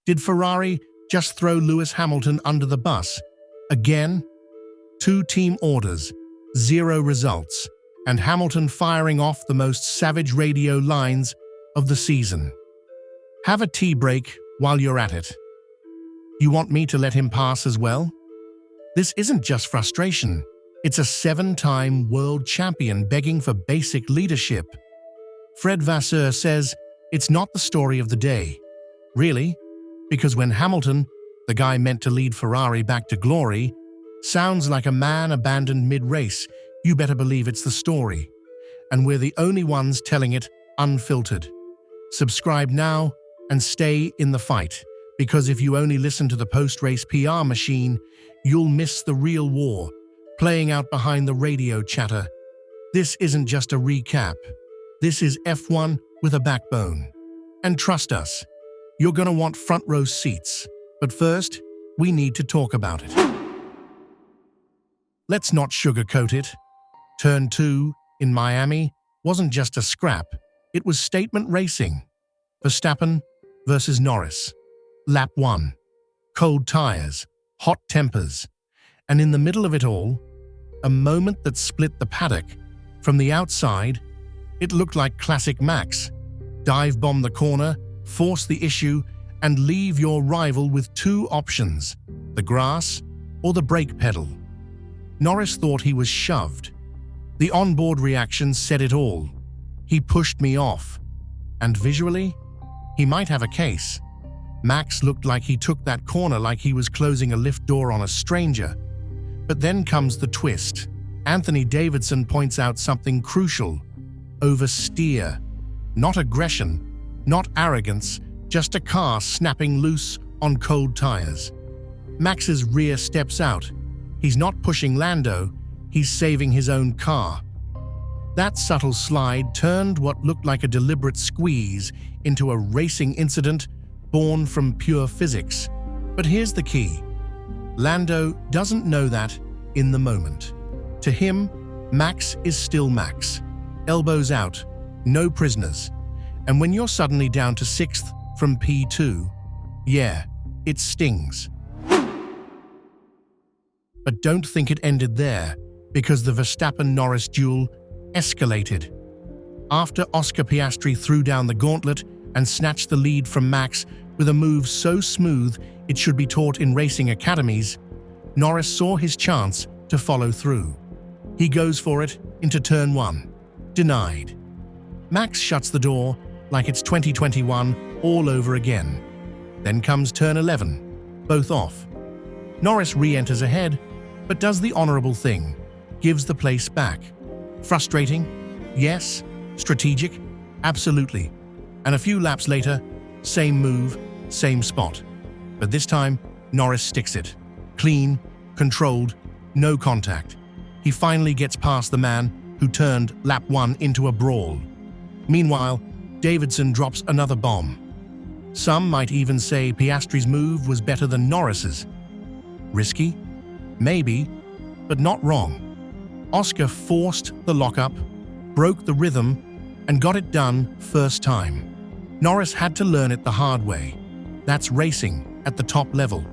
Did Ferrari just throw Lewis Hamilton under the bus? Again? 2 team orders, 0 results, and Hamilton firing off the most savage radio lines of the season. Have a tea break while you're at it. You want me to let him pass as well? This isn't just frustration. It's a 7-time world champion begging for basic leadership. Fred Vasseur says it's not the story of the day. Really? Because when Hamilton, the guy meant to lead Ferrari back to glory, sounds like a man abandoned mid-race, you better believe it's the story. And we're the only ones telling it unfiltered. Subscribe now and stay in the fight, because if you only listen to the post-race PR machine, you'll miss the real war playing out behind the radio chatter. This isn't just a recap. This is F1 with a backbone. And trust us, you're gonna want front row seats. But first, we need to talk about it. Let's not sugarcoat it. Turn 2 in Miami wasn't just a scrap, it was statement racing. Verstappen versus Norris. Lap 1. Cold tires, hot tempers, and in the middle of it all, a moment that split the paddock. From the outside, it looked like classic Max. Dive bomb the corner, force the issue, and leave your rival with 2 options, the grass or the brake pedal. Norris thought he was shoved. The onboard reaction said it all. He pushed me off. And visually, he might have a case. Max looked like he took that corner like he was closing a lift door on a stranger. But then comes the twist. Anthony Davidson points out something crucial. Oversteer. Not aggression, not arrogance, just a car snapping loose on cold tires. Max's rear steps out. He's not pushing Lando, he's saving his own car. That subtle slide turned what looked like a deliberate squeeze into a racing incident born from pure physics. But here's the key. Lando doesn't know that in the moment. To him, Max is still Max. Elbows out, no prisoners. And when you're suddenly down to 6th from P2, yeah, it stings. But don't think it ended there, because the Verstappen-Norris duel escalated. After Oscar Piastri threw down the gauntlet and snatched the lead from Max with a move so smooth it should be taught in racing academies, Norris saw his chance to follow through. He goes for it into turn 1. Denied. Max shuts the door like it's 2021 all over again. Then comes turn 11. Both off. Norris re-enters ahead, but does the honorable thing. Gives the place back. Frustrating? Yes. Strategic? Absolutely. And a few laps later, same move, same spot. But this time, Norris sticks it. Clean, controlled, no contact. He finally gets past the man who turned lap 1 into a brawl. Meanwhile, Davidson drops another bomb. Some might even say Piastri's move was better than Norris's. Risky? Maybe, but not wrong. Oscar forced the lockup, broke the rhythm, and got it done first time. Norris had to learn it the hard way. That's racing at the top level.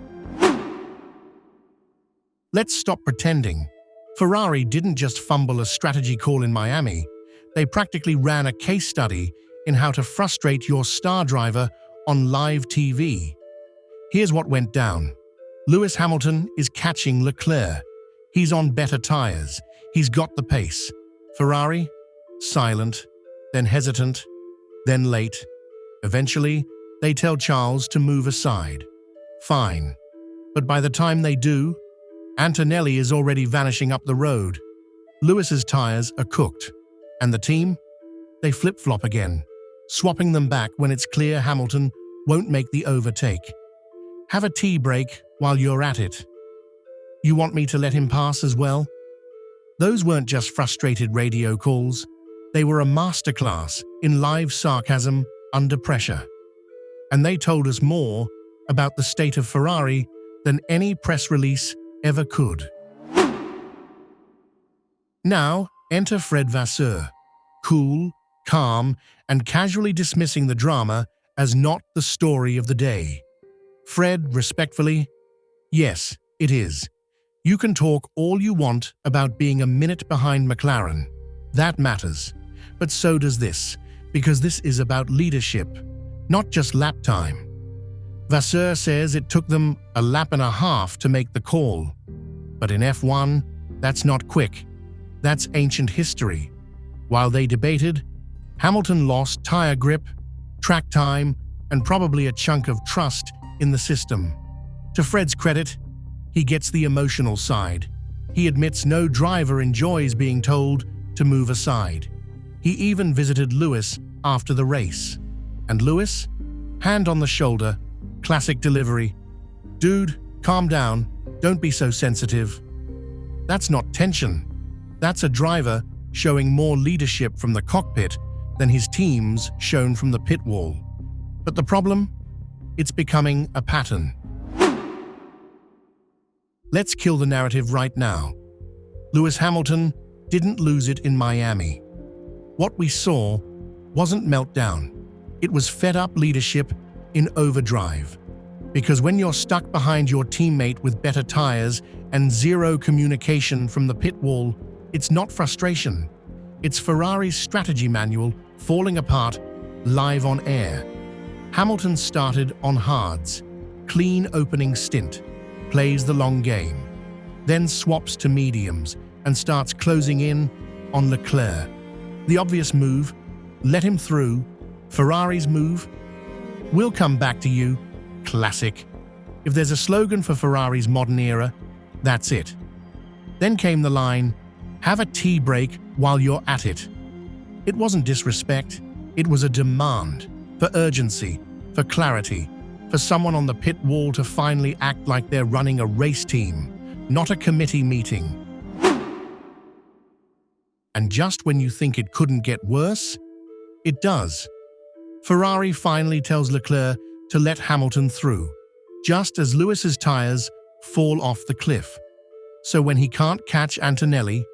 Let's stop pretending. Ferrari didn't just fumble a strategy call in Miami. They practically ran a case study in how to frustrate your star driver on live TV. Here's what went down. Lewis Hamilton is catching Leclerc. He's on better tires. He's got the pace. Ferrari? Silent, then hesitant, then late. Eventually, they tell Charles to move aside. Fine. But by the time they do, Antonelli is already vanishing up the road. Lewis's tires are cooked. And the team? They flip-flop again, swapping them back when it's clear Hamilton won't make the overtake. Have a tea break while you're at it. You want me to let him pass as well? Those weren't just frustrated radio calls. They were a masterclass in live sarcasm under pressure. And they told us more about the state of Ferrari than any press release ever could. Now, enter Fred Vasseur, cool, calm, and casually dismissing the drama as not the story of the day. Fred, respectfully, yes, it is. You can talk all you want about being a minute behind McLaren. That matters. But so does this, because this is about leadership, not just lap time. Vasseur says it took them a lap and a half to make the call. But in F1, that's not quick. That's ancient history. While they debated, Hamilton lost tire grip, track time, and probably a chunk of trust in the system. To Fred's credit, he gets the emotional side. He admits no driver enjoys being told to move aside. He even visited Lewis after the race. And Lewis, hand on the shoulder, classic delivery. Dude, calm down, don't be so sensitive. That's not tension. That's a driver showing more leadership from the cockpit than his team's shown from the pit wall. But the problem? It's becoming a pattern. Let's kill the narrative right now. Lewis Hamilton didn't lose it in Miami. What we saw wasn't meltdown. It was fed-up leadership in overdrive. Because when you're stuck behind your teammate with better tires and zero communication from the pit wall, it's not frustration. It's Ferrari's strategy manual falling apart live on air. Hamilton started on hards, clean opening stint, plays the long game, then swaps to mediums and starts closing in on Leclerc. The obvious move, let him through. Ferrari's move, we'll come back to you. Classic. If there's a slogan for Ferrari's modern era, that's it. Then came the line, have a tea break while you're at it. It wasn't disrespect, it was a demand for urgency, for clarity, for someone on the pit wall to finally act like they're running a race team, not a committee meeting. And just when you think it couldn't get worse, it does. Ferrari finally tells Leclerc to let Hamilton through, just as Lewis's tires fall off the cliff. So when he can't catch Antonelli,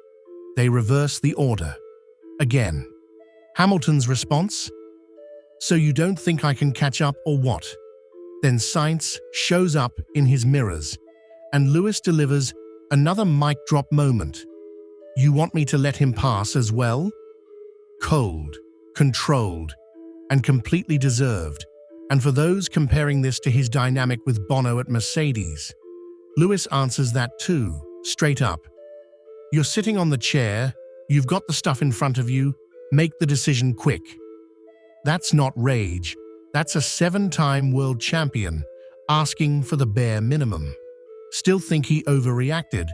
they reverse the order. Again. Hamilton's response? So you don't think I can catch up or what? Then Sainz shows up in his mirrors, and Lewis delivers another mic drop moment. You want me to let him pass as well? Cold, controlled, and completely deserved. And for those comparing this to his dynamic with Bono at Mercedes, Lewis answers that too, straight up. You're sitting on the chair, you've got the stuff in front of you, make the decision quick. That's not rage, that's a 7-time world champion asking for the bare minimum. Still think he overreacted?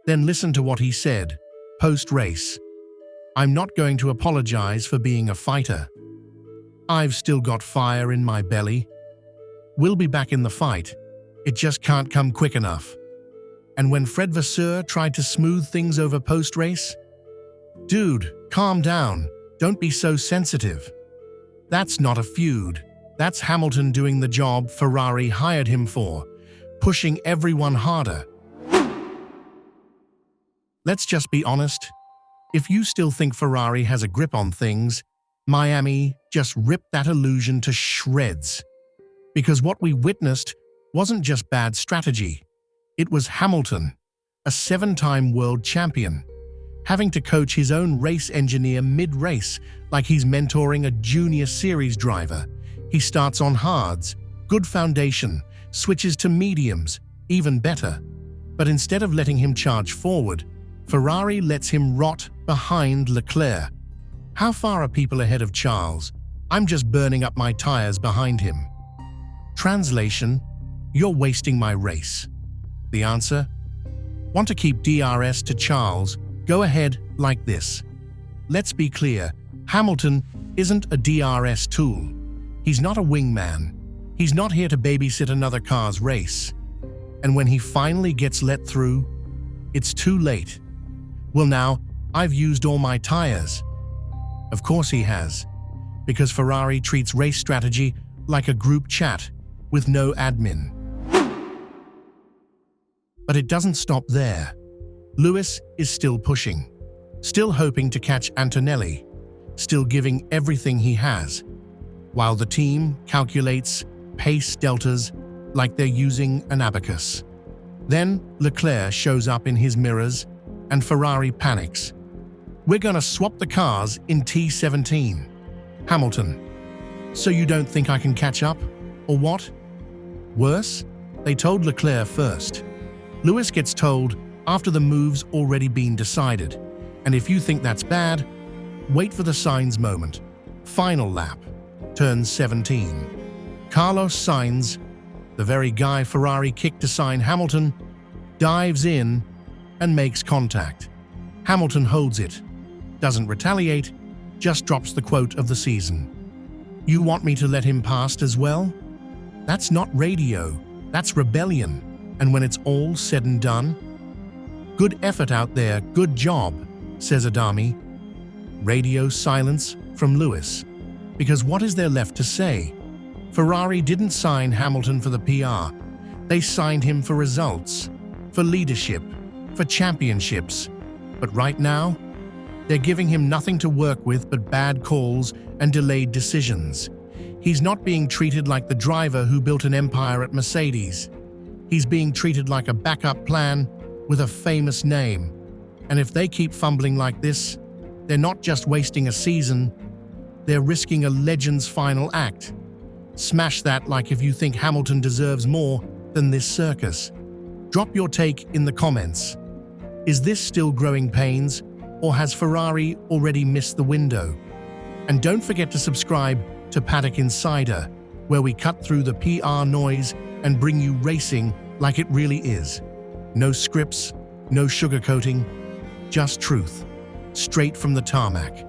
Then listen to what he said, post-race. I'm not going to apologize for being a fighter. I've still got fire in my belly. We'll be back in the fight. It just can't come quick enough. And when Fred Vasseur tried to smooth things over post-race, dude, calm down. Don't be so sensitive. That's not a feud. That's Hamilton doing the job Ferrari hired him for, pushing everyone harder. Let's just be honest. If you still think Ferrari has a grip on things, Miami just ripped that illusion to shreds. Because what we witnessed wasn't just bad strategy. It was Hamilton, a 7-time world champion, having to coach his own race engineer mid-race like he's mentoring a junior series driver. He starts on hards, good foundation, switches to mediums, even better. But instead of letting him charge forward, Ferrari lets him rot behind Leclerc. How far are people ahead of Charles? I'm just burning up my tires behind him. Translation, you're wasting my race. The answer? Want to keep DRS to Charles? Go ahead like this. Let's be clear, Hamilton isn't a DRS tool. He's not a wingman. He's not here to babysit another car's race. And when he finally gets let through, it's too late. Well now, I've used all my tires. Of course he has, because Ferrari treats race strategy like a group chat with no admin. But it doesn't stop there. Lewis is still pushing, still hoping to catch Antonelli, still giving everything he has, while the team calculates pace deltas like they're using an abacus. Then Leclerc shows up in his mirrors and Ferrari panics. "We're gonna swap the cars in T17. Hamilton, so you don't think I can catch up? Or what? Worse, they told Leclerc first. Lewis gets told after the move's already been decided. And if you think that's bad, wait for the Sainz moment. Final lap, turn 17. Carlos Sainz, the very guy Ferrari kicked to sign Hamilton, dives in and makes contact. Hamilton holds it, doesn't retaliate, just drops the quote of the season. "You want me to let him past as well?" That's not radio, that's rebellion. And when it's all said and done, "Good effort out there, good job," says Adami. Radio silence from Lewis. Because what is there left to say? Ferrari didn't sign Hamilton for the PR. They signed him for results, for leadership, for championships. But right now, they're giving him nothing to work with but bad calls and delayed decisions. He's not being treated like the driver who built an empire at Mercedes. He's being treated like a backup plan with a famous name. And if they keep fumbling like this, they're not just wasting a season, they're risking a legend's final act. Smash that like if you think Hamilton deserves more than this circus. Drop your take in the comments. Is this still growing pains, or has Ferrari already missed the window? And don't forget to subscribe to Paddock Insider, where we cut through the PR noise and bring you racing like it really is. No scripts, no sugarcoating, just truth, straight from the tarmac.